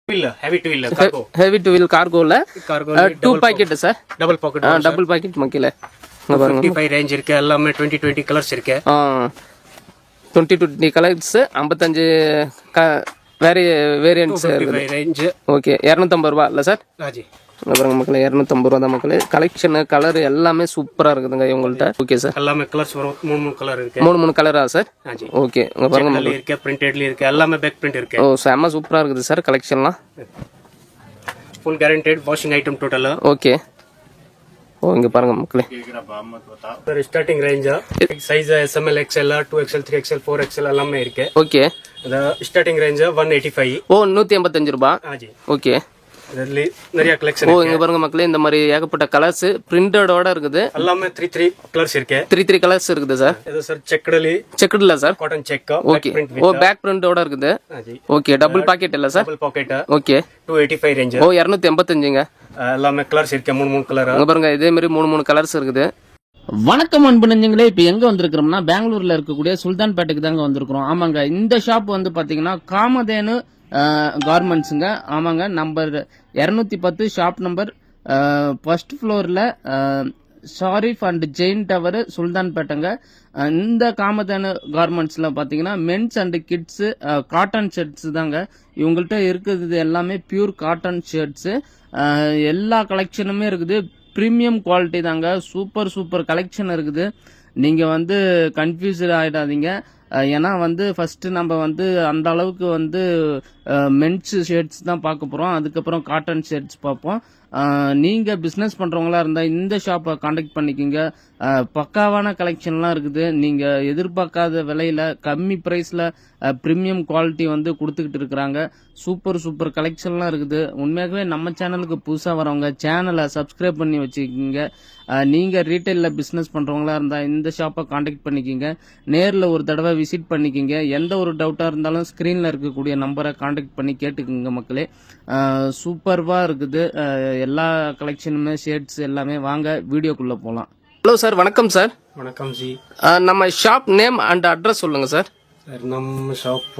heavy two wheel cargo la two packet sir double pocket double packet makile 55 range இருக்கு எல்லாமே 20 colours இருக்கு 20 colours 55 variants range okay 250 ரூபாய் இல்ல sir Raji அப்புறம் மக்களே 250 ரூபாய் தான் மக்களே கலெக்ஷன் கலர் எல்லாமே சூப்பரா இருக்குதுங்க இவங்கள்ட்ட ஓகே சார் எல்லாமே கலர்ஸ் வரும் மூணு கலர் இருக்கு மூணு கலரா சார் ஓகே இங்க பாருங்க மக்களே இருக்கு பிரிண்டட்ல இருக்கு எல்லாமே பேக் பிரிண்ட் இருக்கு ஓ செம சூப்பரா இருக்குது சார் கலெக்ஷன்லாம் full guaranteed washing item total okay ஓ இங்க பாருங்க மக்களே சார் ஸ்டார்டிங் ரேஞ்சா size SML XL 2XL 3XL 4XL எல்லாமே இருக்கு ஓகே the starting range 185 ஓ 185 ரூபாய் ஆஜி ஓகே இதுல நிறைய கலெக்ஷன் ஓ இங்க பாருங்க மக்களே இந்த மாதிரி ஏகப்பட்ட கலர்ஸ் பிரிண்டடோட இருக்குது எல்லாமே 3 கலர்ஸ் இருக்கு 3 கலர்ஸ் இருக்குது சார் இது சார் செக்டு இல்ல சார் காட்டன் செக் ஓகே ஓ பேக் பிரிண்டோட இருக்குது ஆஜி ஓகே டபுள் பாக்கெட் இல்ல sir double pocket okay 285 range ஓ 285ங்க எல்லாமே கலர்ஸ் இருக்கு மூணு கலர் இங்க பாருங்க இதே மாதிரி மூணு கலர்ஸ் இருக்குது வணக்கம் அன்பு நெஞ்சங்களே, இப்போ எங்க வந்திருக்கிறோம்னா பெங்களூர்ல இருக்கக்கூடிய சுல்தான்பேட்டைக்கு தாங்க வந்திருக்கிறோம். ஆமாங்க, இந்த ஷாப் வந்து பாத்தீங்கன்னா காமதேனு கார்மெண்ட்ஸுங்க. ஆமாங்க, நம்பர் 210 ஷாப் நம்பர் ஃபர்ஸ்ட் ஃப்ளோர்ல ஷாரிஃப் அண்ட் ஜெயின் டவர் சுல்தான்பேட்டைங்க. இந்த காமதேனு கார்மெண்ட்ஸ்ல பாத்தீங்கன்னா men's and kids cotton shirts தாங்க இவங்கள்ட்ட இருக்குது. எல்லாமே பியூர் காட்டன் ஷர்ட்ஸ், எல்லா கலெக்ஷனுமே இருக்குது. ப்ரீமியம் குவாலிட்டி தாங்க, சூப்பர் கலெக்ஷன் இருக்குது. நீங்கள் வந்து கன்ஃபியூஸ்ட் ஆகிடாதீங்க. ஏன்னா வந்து ஃபஸ்ட்டு நம்ம வந்து அந்த அளவுக்கு வந்து மென்ஸ் ஷர்ட்ஸ் தான் பார்க்க போகிறோம், அதுக்கப்புறம் காட்டன் ஷர்ட்ஸ் பார்ப்போம். நீங்கள் பிஸ்னஸ் பண்ணுறவங்களா இருந்தால் இந்த ஷாப்பை காண்டாக்ட் பண்ணிக்கோங்க. பக்காவான கலெக்ஷன்லாம் இருக்குது. நீங்கள் எதிர்பார்க்காத விலையில் கம்மி ப்ரைஸில் ப்ரீமியம் குவாலிட்டி வந்து கொடுத்துக்கிட்டு இருக்கிறாங்க. சூப்பர் கலெக்ஷன்லாம் இருக்குது. உண்மையாகவே நம்ம சேனலுக்கு புதுசாக வரவங்க சேனலை சப்ஸ்கிரைப் பண்ணி வச்சுக்கோங்க. நீங்கள் ரீட்டைலில் பிஸ்னஸ் பண்ணுறவங்களா இருந்தால் இந்த ஷாப்பை காண்டாக்ட் பண்ணிக்கோங்க. நேரில் ஒரு தடவை விசிட் பண்ணிக்கோங்க. எந்த ஒரு டவுட்டாக இருந்தாலும் ஸ்க்ரீனில் இருக்கக்கூடிய நம்பரை காண்டாக்ட் பண்ணி கேட்டுக்குங்க மக்களே. சூப்பர்வாக இருக்குது எல்லா கலெக்ஷனுமே, ஷர்ட்ஸ் எல்லாமே. வாங்க வீடியோக்குள்ளே போகலாம். ஹலோ சார், வணக்கம் சார். வணக்கம் ஜி. நம்ம ஷாப் நேம் அண்ட் அட்ரஸ் சொல்லுங்கள் சார். சார் நம்ம shop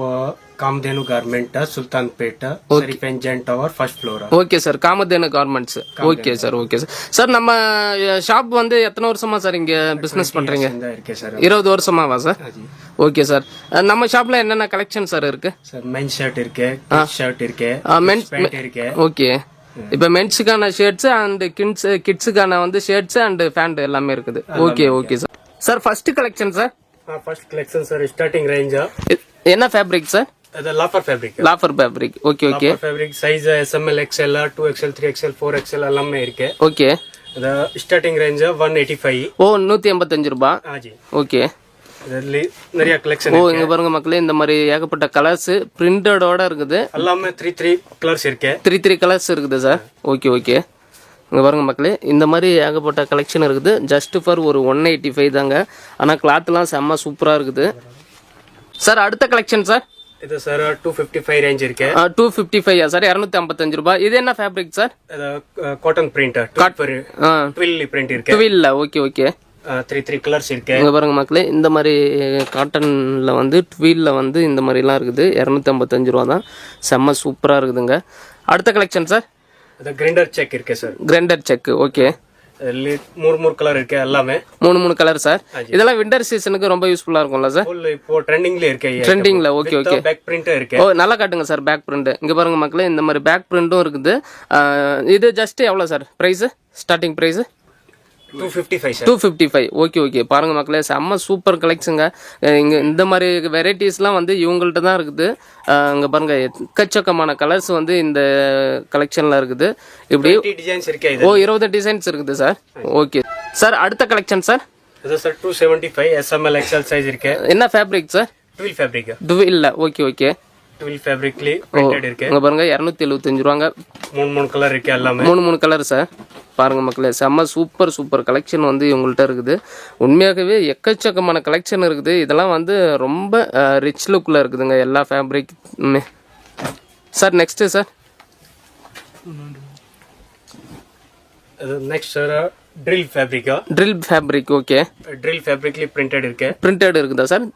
Kamadhenu garment Sultanpet Jain tower first floor. Okay sir, Kamadhenu garments. Okay sir. Sir நம்ம ஷாப் வந்து எத்தனை வருஷமா சார் இங்க பிசினஸ் பண்றீங்க? 20 வருஷமாவா சார்? Okay sir. நம்ம ஷாப்ல என்னென்ன கலெக்ஷன் சார் இருக்கு? சார் மென்ஸ் ஷர்ட் இருக்கு, ஷர்ட் இருக்கு, மென்ஸ் பேண்ட் இருக்கு. ஓகே, இப்ப மென்ஸுக்கான ஷர்ட்ஸ் அண்ட் கிட்ஸுக்கான வந்து ஷர்ட்ஸ் அண்ட் பேண்ட் எல்லாமே இருக்குது. Okay sir. Sir first collection sir. First collection sir starting range என்ன ஃபேப்ரிக் சார்? அது lawful fabric. Okay. Fabric size SML XL 2XL 3XL 4XL எல்லாமே இருக்கு. Okay. அது ஸ்டார்டிங் ரேஞ்ச் 185. ஓ 185 ரூபாய். ஆஜி. ஓகே. இதுல நிறைய கலெக்ஷன் இருக்கு. இங்க பாருங்க மக்களே, இந்த மாதிரி ஏகப்பட்ட கலர்ஸ் பிரிண்டடோட இருக்குது. எல்லாமே 3 கலர்ஸ் இருக்கு. 3 கலர்ஸ் இருக்குது சார். ஓகே. இங்க பாருங்க மக்களே, இந்த மாதிரி ஏகப்பட்ட கலெக்ஷன் இருக்குது. ஜஸ்ட் ஃபார் ஒரு 185 தாங்க. ஆனா கிளாத்லாம் செம்ம சூப்பரா இருக்குது சார். அடுத்த கலெக்ஷன் சார். இது சார் 255 ரேஞ்ச் இருக்கு. 255 சார், 255 ரூபாய். இது என்ன fabric sir? Cotton print, twill print இருக்கு. ட்வில். ஓகே. 3 கலர்ஸ் இருக்கு. இங்க பாருங்க மக்களே, இந்த மாதிரி காட்டன்ல வந்து ட்வீல்ல வந்து இந்த மாதிரிலாம் இருக்குது. 255 ரூபா தான். செம்ம சூப்பரா இருக்குதுங்க. அடுத்த கலெக்ஷன் சார். அது கிரைண்டர் செக் இருக்கு சார். Grinder check. ஓகே. மூணு கலர் இருக்கு. எல்லாமே 3 கலர் சார். இதெல்லாம் விண்டர் சீசனுக்கு ரொம்ப யூஸ்ஃபுல்லா இருக்கும்ல சார்? இப்போ ட்ரெண்டிங்ல இருக்கு. ட்ரெண்டிங்ல. ஓகே. பேக் பிரிண்ட் இருக்கு. ஓ நல்லா காட்டுங்க சார் பேக் பிரிண்ட். இங்க பாருங்க மக்களே, இந்த மாதிரி பேக் பிரிண்டும் இருக்குது. இது ஜஸ்ட் எவ்வளவு sir price? Starting price 255 sir. 255. Okay. பாருங்க மக்களே, செம்ம சூப்பர் கலெக்ஷனுங்க. இங்க இந்த மாதிரி வெரைட்டிஸ்லாம் வந்து இவங்கள்ட்ட தான் இருக்குது. இங்க பாருங்க, எக்கச்சக்கமான கலர்ஸ் வந்து இந்த கலெக்ஷன்ல இருக்குது. இப்படி டிசைன்ஸ் இருக்கு. ஓ 20 டிசைன்ஸ் இருக்குது சார். Okay sir. அடுத்த கலெக்ஷன் சார். இது சார் 275 SML XL சைஸ் இருக்கு. என்ன fabric sir? Twill fabric. Twill. Okay. Twill ஃபேப்ரிக்லி பிரிண்டட் இருக்கு. இங்க பாருங்க 275 ரூபாங்க. 3 கலர் இருக்கு. எல்லாமே 3 கலர் சார். பாருங்க மக்களே, செம்ம சூப்பர் கலெக்ஷன் வந்து இவங்கள்ட்ட இருக்குது. உண்மையாகவே எக்கச்சக்கமான கலெக்ஷன் இருக்குது. இதெல்லாம் வந்து ரொம்ப ரிச் லுக்ல இருக்குதுங்க எல்லா ஃபேப்ரிக்குமே sir. Next sir. Next sir drill fabric. Okay. Drill ஃபேப்ரிக்லி பிரிண்டட் இருக்குதா சார்?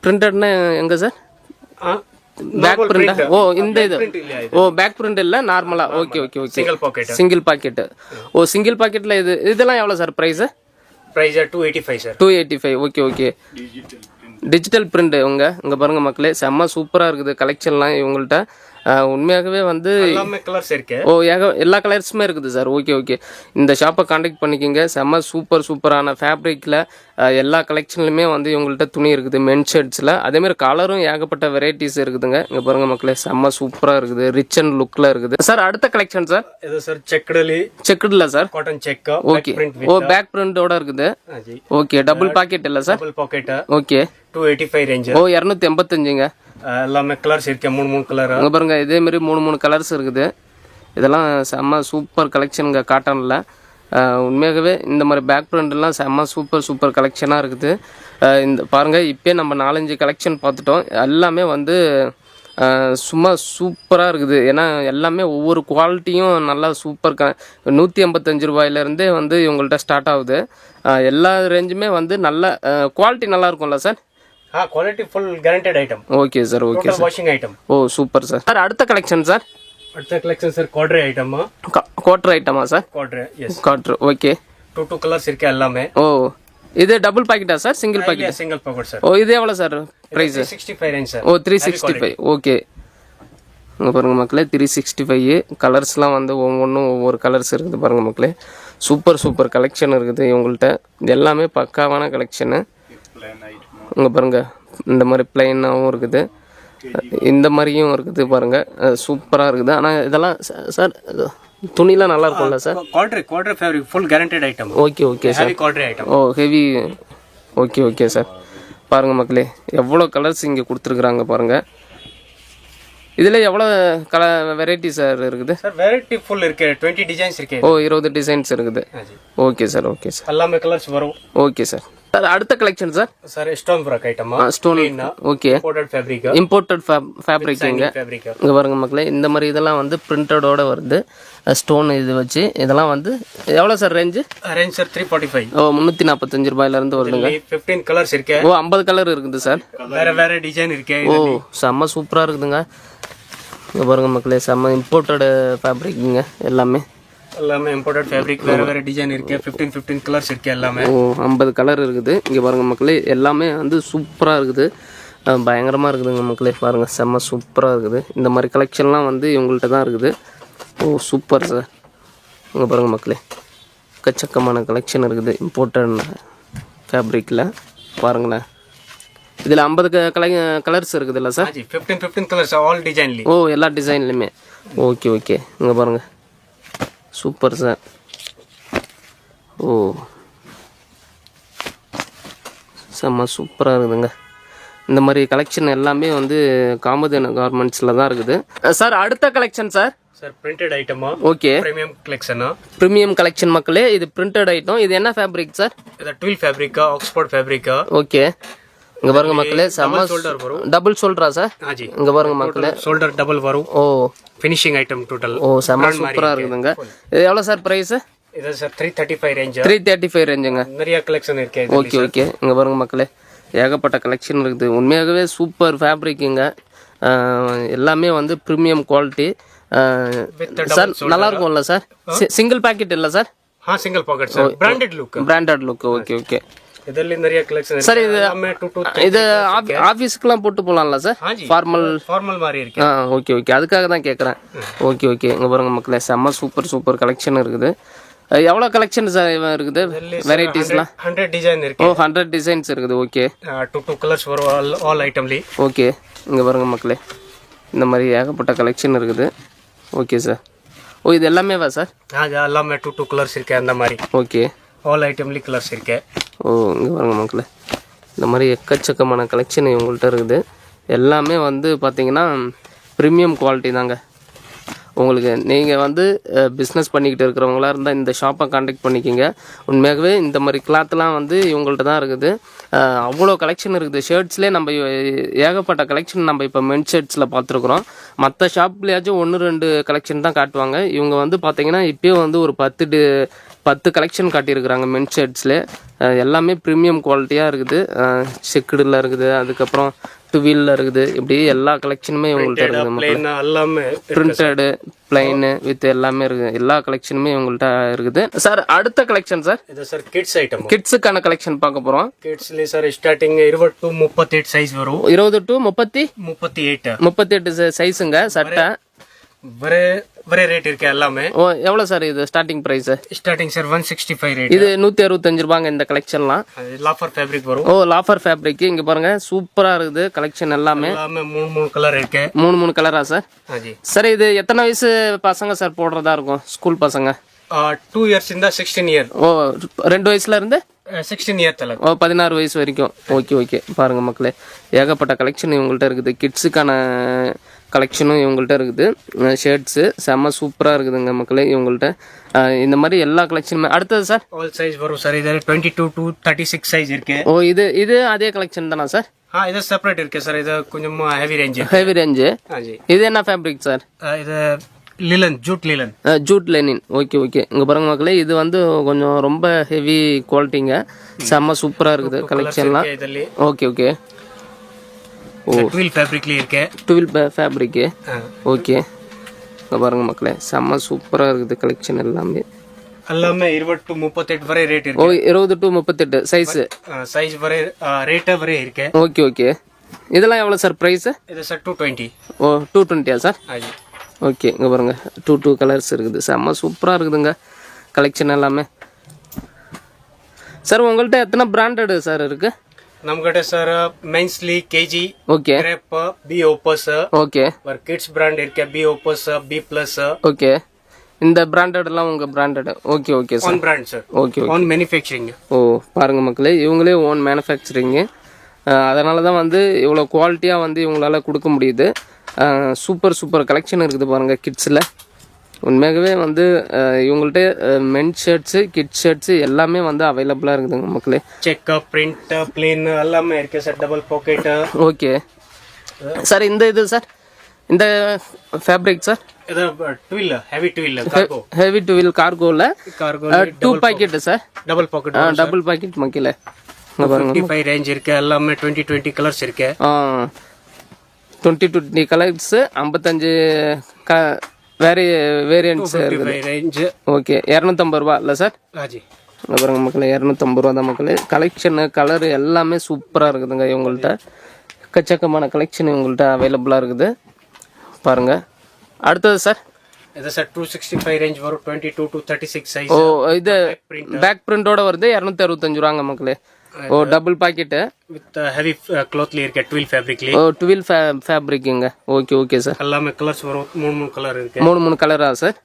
பிரிண்டட்னா எங்க சார்? பேக் பிரிண்ட் ஓ இந்த இது ஓ பேக் பிரிண்ட் இல்ல நார்மலா okay okay okay single pocket single pocket ஓ சிங்கிள் பாக்கெட்ல இதெல்லாம் எவ்வளவு sir price price 285 sir 285 okay okay digital print இங்க பாருங்க மக்களே செம்ம சூப்பரா இருக்குது கலெக்ஷன்லாம் இவங்கள்ட்ட உண்மையாகவே வந்து எல்லாமே கலர்ஸ் இருக்கு ஓ எல்லா கலர்ஸுமே இருக்குது சார் ஓகே ஓகே இந்த ஷாப்பை காண்டாக்ட் பண்ணிக்கோங்க செம்ம சூப்பரான ஃபேப்ரிக்கில் எல்லா கலெக்ஷன்லையுமே வந்து இவங்கள்ட்ட துணி இருக்குது மென் ஷர்ட்ஸில் அதேமாதிரி கலரும் ஏகப்பட்ட வெரைட்டிஸ் இருக்குதுங்க இங்கே பாருங்க மக்களே செம்ம சூப்பராக இருக்குது ரிச் அண்ட் லுக்கில் இருக்குது சார் அடுத்த கலெக்ஷன் சார் இது சார் செக்குடுல சார் காட்டன் செக் ஓகே ஓ பேக் பிரிண்டோட இருக்குது ஓகே டபுள் பாக்கெட் இல்லை sir double pocket okay 285 range ஓ 285ங்க எல்லாமே கலர்ஸ் இருக்கு மூணு கலர் அங்கே பாருங்க இதே மாதிரி மூணு கலர்ஸ் இருக்குது இதெல்லாம் செம்ம சூப்பர் கலெக்ஷனுங்க காட்டனில் உண்மையாகவே இந்த மாதிரி பேக் பிரிண்ட்லாம் செம்ம சூப்பர் கலெக்ஷனாக இருக்குது இந்த பாருங்கள் இப்போ நம்ம 4-5 கலெக்ஷன் பார்த்துட்டோம் எல்லாமே வந்து சும்மா சூப்பராக இருக்குது ஏன்னா எல்லாமே ஒவ்வொரு குவாலிட்டியும் நல்லா சூப்பர் 185 ரூபாயிலேருந்தே வந்து இவங்கள்ட்ட ஸ்டார்ட் ஆகுது எல்லா ரேஞ்சுமே வந்து நல்ல குவாலிட்டி நல்லா இருக்கும்ல sir quality full guaranteed item okay sir okay sir washing item ஓ சூப்பர் சார் சார் அடுத்த கலெக்ஷன் சார் அடுத்த கலெக்ஷன் சார் குவாட்ரே ஐட்டம் குவார்டர் ஐட்டமா சார் குவாட்ரே எஸ் குவார்டர் ஓகே 2 கலர்ஸ் இருக்கு எல்லாமே ஓ இது டபுள் பாக்கெட்டா sir single pocket single pocket sir ஓ இது எவ்வளோ சார் ப்ரைஸ் 365 ரேஞ்ச் சார் ஓ 365 ஓகே இங்கே பாருங்க மக்களே 365 கலர்ஸ்லாம் வந்து ஒவ்வொரு கலர்ஸ் இருக்குது பாருங்க மக்களே சூப்பர் கலெக்ஷன் இருக்குது இவங்கள்ட்ட எல்லாமே பக்காவான கலெக்ஷனு இங்கே பாருங்க இந்த மாதிரி பிளைனாகவும் இருக்குது இந்த மாதிரியும் இருக்குது பாருங்க சூப்பராக இருக்குது ஆனால் இதெல்லாம் சார் துணிலாம் நல்லா இருக்கும்ல சார் குவாட்ரே fabric full guaranteed item okay sir குவாட்ரே ஐட்டம் ஓ ஹெவி ஓகே சார் பாருங்க மக்களே எவ்வளோ கலர்ஸ் இங்கே கொடுத்துருக்குறாங்க பாருங்க இதில் எவ்வளோ வெரைட்டி சார் இருக்குது சார் வெரைட்டி ஃபுல் இருக்கு 20 டிசைன்ஸ் இருக்கு ஓ 20 டிசைன்ஸ் இருக்குது ஓகே சார் எல்லாமே கலர்ஸ் வரும் ஓகே சார் சார் அடுத்த collection sir stone work item stone okay imported fabric இங்கே பாருங்க மக்களே இந்த மாதிரி இதெல்லாம் வந்து பிரிண்டடோட வருது ஸ்டோன் இது வச்சு இதெல்லாம் வந்து எவ்வளோ சார் ரேஞ்ச் சார் 345 ஓ 345 ரூபாயிலேருந்து வருதுங்க 15 கலர்ஸ் இருக்கு ஓ 50 கலர் இருக்குது சார் வேற டிசைன் இருக்கு ஓ செம்ம சூப்பராக இருக்குதுங்க இங்கே பாருங்க மக்களே செம்ம இம்போர்ட்டட் ஃபேப்ரிக்குங்க எல்லாமே இம்போர்ட்டட் ஃபேப்ரிக் வேற டிசைன் இருக்கு 15 கலர்ஸ் இருக்கு எல்லாமே ஓ 50 கலர் இருக்குது இங்கே பாருங்க மக்களே எல்லாமே வந்து சூப்பராக இருக்குது பயங்கரமாக இருக்குதுங்க மக்களே பாருங்க செம்ம சூப்பராக இருக்குது இந்த மாதிரி கலெக்ஷன்லாம் வந்து இவங்கள்ட்ட தான் இருக்குது ஓ சூப்பர் சார் இங்கே பாருங்க மக்களே எக்கச்சக்கமான கலெக்ஷன் இருக்குது இம்போர்ட்டட் ஃபேப்ரிக்கில் பாருங்களேன் இதில் 50 கலர்ஸ் இருக்குதுல்ல சார் 15 கலர்ஸ் ஆல் டிசைன்லி ஓ எல்லா டிசைன்லையுமே ஓகே இங்கே பாருங்க சூப்பர் சார் ஓ செம்ம சூப்பராக இருக்குதுங்க இந்த மாதிரி கலெக்ஷன் எல்லாமே வந்து காமதேனு கார்மெண்ட்ஸில் தான் இருக்குது சார் அடுத்த கலெக்ஷன் சார் பிரிண்டட் ஐட்டமா ஓகே பிரீமியம் கலெக்ஷன் மக்களே இது பிரிண்டட் ஐட்டம் இது என்ன ஃபேப்ரிக் சார் இது ட்வில் ஃபேப்ரிக்கா ஆக்ஸ்போர்ட் ஃபேப்ரிக்கா ஓகே இங்க பாருங்க மக்களே செம்ம டபுள் ஷோல்டரா சார் இங்க பாருங்க மக்களே ஷோல்டர் டபுள் வரும் ஓ ஃபினிஷிங் ஐட்டம் டோட்டல் ஓ செம்ம சூப்பரா இருக்குதுங்க இது எவ்வளவு சார் பிரைஸ் இது சார் 335 ரேஞ்ச் 335 ரேஞ்சுங்க நிறைய கலெக்ஷன் இருக்கு ஓகே இங்க பாருங்க மக்களே ஏகப்பட்ட கலெக்ஷன் இருக்குது உண்மையாகவே சூப்பர் ஃபேப்ரிக்குங்க எல்லாமே வந்து பிரீமியம் குவாலிட்டி சார் நல்லா இருக்கும்ல சார் சிங்கிள் பாக்கெட் இல்ல sir single pocket sir branded look okay ಇದರಲ್ಲಿ நிறைய கலெக்ஷன் சார் இது ஆபீஸ்க்குலாம் போட்டு போலாம்ல சார் ஃபார்மல் மாதிரி இருக்கு ஓகே அதுக்காக தான் கேக்குறேன் ஓகே இங்க பாருங்க மக்களே செம்ம சூப்பர் கலெக்ஷன் இருக்குது எவ்வளவு கலெக்ஷன் சார் இருக்குது வெரைட்டிஸ்லாம் 100 டிசைன் இருக்கு ஓ 100 டிசைன்ஸ் இருக்குது ஓகே 2 கலர்ஸ் வரும் ஆல் ஐட்டம்லி ஓகே இங்க பாருங்க மக்களே இந்த மாதிரி ஏகப்பட்ட கலெக்ஷன் இருக்குது ஓகே சார் ஓ இது எல்லாமேவா சார் எல்லாமே 2 கலர்ஸ் இருக்கு அந்த மாதிரி ஓகே ஆல் ஐட்டம்லி கலர்ஸ் இருக்கு ஓ இங்கே பாருங்க மக்களே இந்த மாதிரி எக்கச்சக்கமான கலெக்ஷன் இவங்கள்ட்ட இருக்குது எல்லாமே வந்து பார்த்தீங்கன்னா ப்ரீமியம் குவாலிட்டி தாங்க உங்களுக்கு நீங்கள் வந்து பிஸ்னஸ் பண்ணிக்கிட்டு இருக்கிறவங்களா இருந்தால் இந்த ஷாப்பை காண்டாக்ட் பண்ணிக்கிங்க உண்மையாகவே இந்த மாதிரி கிளாத்லாம் வந்து இவங்கள்ட்ட தான் இருக்குது அவ்வளோ கலெக்ஷன் இருக்குது ஷர்ட்ஸ்லேயே நம்ம ஏகப்பட்ட கலெக்ஷன் நம்ம இப்போ மென் ஷர்ட்ஸில் பார்த்துருக்குறோம் மற்ற ஷாப்லேயாச்சும் 1-2 கலெக்ஷன் தான் காட்டுவாங்க இவங்க வந்து பார்த்தீங்கன்னா இப்போயே வந்து ஒரு 10 கலெக்ஷன் காட்டியிருக்கிறாங்க மென் ஷர்ட்ஸில் எல்லாமே ப்ரீமியம் குவாலிட்டியாக இருக்குது செக்குடில் இருக்குது அதுக்கப்புறம் டுவீலில் இருக்குது, இப்படி எல்லா கலெக்ஷனுமே இவங்கள்ட்ட இருக்குது. பிளேன் எல்லாமே பிரிண்டடு பிளைனு வித் எல்லாமே இருக்குது, எல்லா கலெக்ஷனுமே இவங்கள்ட்ட இருக்குது. சார் அடுத்த கலெக்ஷன் சார், இது சார் கிட்ஸ் ஐட்டம். கிட்ஸுக்கான கலெக்ஷன் பார்க்க போகிறோம். ಕಿಡ್ಸ್ಲಿ ಸರ್ ಸ್ಟಾರ್ಟಿಂಗ್ 20 to 38 ಸೈಜ್ ವரும். 20 to 38 38 சைஸுங்க சட்டை. ಬರೇ ರೇಟ್ இருக்கு எல்லாமே. ஓ எவ்வளோ சார் இது starting price? Starting sir 165 rate. இது 165 ரூபாங்க இந்த கலெக்ஷன்லாம். லாஃபர் ஃபேப்ரிக் வரும். ஓ லாஃபர் ஃபேப்ரிக். இங்க பாருங்க சூப்பரா இருக்குது கலெக்ஷன் எல்லாமே. மூணு கலர் இருக்கு. மூணு கலரா சார்? சார் இது எத்தனை வயசு பசங்க சார் போடுறதா இருக்கும்? ஸ்கூல் பசங்க 2 years ಇಂದ 16 year. ஓ 2 வயசுல இருந்து 16 year தல. ஓ 16 வயசு வரைக்கும். ஓகே பாருங்க மக்களே, ஏகப்பட்ட கலெக்ஷன் இவங்கள்ட்ட இருக்குது. கிட்ஸுக்கான கலெக்ஷனும் இவங்கள்ட்ட இருக்குது. ஷர்ட்ஸு செம்ம சூப்பராக இருக்குதுங்க மக்களே இவங்கள்ட்ட. இந்த மாதிரி எல்லா கலெக்ஷனுமே. அடுத்தது சார் ஆல் சைஸ் வரும் சார். இது 22 to 36 சைஸ் இருக்கு. ஓ இது அதே கலெக்ஷன் தானா சார்? இது செப்பரேட் இருக்கு சார். இது கொஞ்சம் ஹெவி ரேஞ்ச். Heavy range. இது என்ன ஃபேப்ரிக் சார்? இது linen, jute linen. Jute linen. Okay இங்க பாருங்க மக்களே, இது வந்து கொஞ்சம் ரொம்ப ஹெவி குவாலிட்டிங்க, செம்ம சூப்பராக இருக்குது கலெக்ஷன்லாம். ஓகே ஓ ட்வில் ஃபேப்ரிக்ல இருக்கு. ட்வில் ஃபேப்ரிக்கு. ஓகே இங்க பாருங்க மக்களே, செம்ம சூப்பராக இருக்குது கலெக்ஷன் எல்லாமே. 20 to 38 வரை ரேட் இருக்கு. ஓ 20 to 38 சைஸ் வரை ரேட் வரை இருக்கு. ஓகே இதெல்லாம் எவ்வளோ சார் ப்ரைஸ்? இது சார் 220. ஓ 220 சார்? ஓகே இங்கே பாருங்க 2 கலர்ஸ் இருக்குது, செம்ம சூப்பராக இருக்குதுங்க கலெக்ஷன் எல்லாமே. சார் உங்கள்கிட்ட எத்தனை பிராண்டட் சார் இருக்கு? ನಮ್ಗಡೆ ಸರ್ ಮೆನ್ಸ್ಲಿ KG, okay grape, B Opus, okay kids brand ಇರ್ಕೆ B Opus, B plus. Okay இந்த பிராண்டட் எல்லாம் உங்க branded? Okay sir. Own brand sir. Okay own manufacturing. ஓ பாருங்க மக்களே, இவங்களே ஓன் மேனுஃபேக்சரிங். அதனால தான் வந்து இவ்வளோ குவாலிட்டியாக வந்து இவங்களால கொடுக்க முடியுது. சூப்பர் கலெக்ஷன் இருக்குது பாருங்க கிட்ஸில். உண்மையாகவே வந்து இவங்கள்ட்ட மென் ஷர்ட்ஸு, கிட் ஷர்ட்ஸு எல்லாமே வந்து அவைலபிளாக இருக்குதுங்க மக்களே. செக், பிரிண்ட், பிளேன் எல்லாமே இருக்கு sir. Double pocket. Okay sir. இது சார் இந்த ஃபேப்ரிக் சார்? இது twill, heavy twill cargo. Heavy twill கார்கோவில் 2 pocket sir. Double pocket. Double pocket மக்களே. 55 ரேஞ்ச் இருக்கு. எல்லாமே 20 கலர்ஸ் இருக்கு. 20 கலர்ஸ், 55 வேரியன்ட்ஸ் ரேஞ்ச். ஓகே 250 ரூபா இல்லை சார்? பாருங்க மக்களே, 250 ரூபா தான் மக்களே. கலெக்ஷனு கலரு எல்லாமே சூப்பராக இருக்குதுங்க இவங்கள்ட்ட. எக்கச்சக்கமான கலெக்ஷன் இவங்கள்ட்ட அவைலபிளாக இருக்குது பாருங்க. அடுத்தது சார்? இது சார் 265 ரேஞ்ச் வரும். 22 to 36 சைஸ். ஓ இது பேக் பிரிண்டோட வருது. 265 ரூபாங்க மக்களே. ஓ டபுள் பாக்கெட்டு வித் ஹெவி க்ளாத்ல இருக்கு. ட்வில் ஃபேப்ரிக்ல. ஓ ட்வில் ஃபேப்ரிக்குங்க. Okay sir. எல்லாமே கலர்ஸ் வரும். 3 கலர் இருக்கு. 3 கலரா சார்?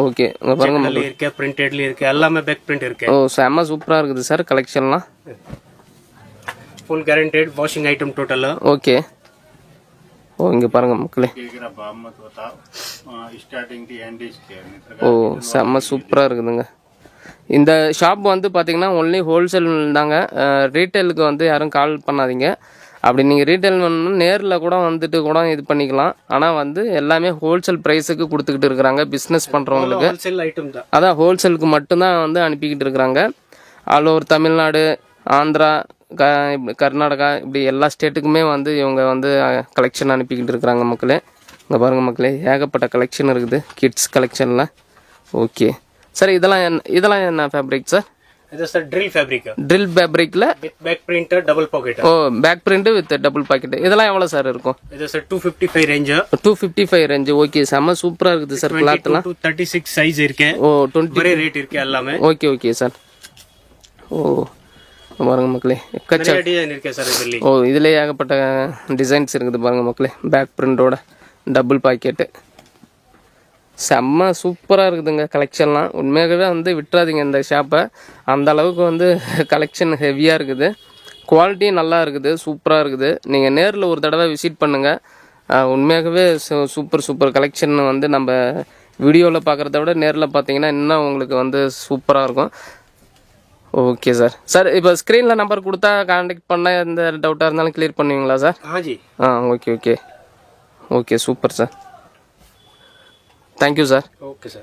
ஓகே இங்க பாருங்க மக்களே, இருக்கு பிரிண்டட்ல இருக்கு. எல்லாமே பேக் பிரிண்ட் இருக்கு. ஓ செம்ம சூப்பரா இருக்குது சார் கலெக்ஷன்லாம். Full guaranteed washing item total. Okay ஓ இங்க பாருங்க மக்களே. ஓ செம்ம சூப்பரா இருக்குதுங்க. இந்த ஷாப் வந்து பார்த்தீங்கன்னா ஒன்லி ஹோல்சேல் தாங்க. ரீட்டைலுக்கு வந்து யாரும் கால் பண்ணாதீங்க. அப்படி நீங்கள் ரீட்டைல் பண்ணணும் நேரில் கூட வந்துட்டு கூட இது பண்ணிக்கலாம். ஆனால் வந்து எல்லாமே ஹோல்சேல் ப்ரைஸுக்கு கொடுத்துக்கிட்டு இருக்கிறாங்க பிஸ்னஸ் பண்ணுறவங்களுக்கு. அதான் ஹோல்சேலுக்கு மட்டும்தான் வந்து அனுப்பிக்கிட்டு இருக்கிறாங்க. ஆல் ஓவர் தமிழ்நாடு, ஆந்திரா, கர்நாடகா இப்படி எல்லா ஸ்டேட்டுக்குமே வந்து இவங்க வந்து கலெக்ஷன் அனுப்பிக்கிட்டு இருக்கிறாங்க மக்களே. இங்கே பாருங்கள் மக்களே, ஏகப்பட்ட கலெக்ஷன் இருக்குது கிட்ஸ் கலெக்ஷனில். ஓகே சார், இதெல்லாம் என்ன ஃபேப்ரிக் சார்? இது சார் ட்ரில் ஃபேப்ரிக். ட்ரில் ஃபேப்ரிக்ல with back print, double pocket. ஓ back print with double pocket. இதெல்லாம் எவ்வளவு சார் இருக்கும்? இது சார் 255 ரேஞ்ச். 255 ரேஞ்ச். ஓகே செம சூப்பரா இருக்குது சார் கிளாத்லாம். 36 சைஸ் இருக்கு. ஓ 20 ரேட் இருக்கு எல்லாமே. Okay sir. ஓ பாருங்க மக்களே, எக்கச்சக்க டிசைன் இருக்கு சார் இதுல. ஓ இதுல ஏகப்பட்ட டிசைன்ஸ் இருக்குது பாருங்க மக்களே. பேக் பிரிண்டோட டபுள் பாக்கெட் செம்ம சூப்பராக இருக்குதுங்க கலெக்ஷன்லாம். உண்மையாகவே வந்து விட்டுறாதீங்க இந்த ஷாப்பை. அந்த அளவுக்கு வந்து கலெக்ஷன் ஹெவியாக இருக்குது. குவாலிட்டியும் நல்லா இருக்குது, சூப்பராக இருக்குது. நீங்கள் நேரில் ஒரு தடவை விசிட் பண்ணுங்கள். உண்மையாகவே சூப்பர் கலெக்ஷன் வந்து நம்ம வீடியோவில் பார்க்குறத விட நேரில் பார்த்தீங்கன்னா இன்னும் உங்களுக்கு வந்து சூப்பராக இருக்கும். Okay sir. இப்போ ஸ்க்ரீனில் நம்பர் கொடுத்தா கான்டாக்ட் பண்ணால் எந்த டவுட்டாக இருந்தாலும் கிளியர் பண்ணுவீங்களா sir? Okay super sir. Thank you, sir. Okay, sir.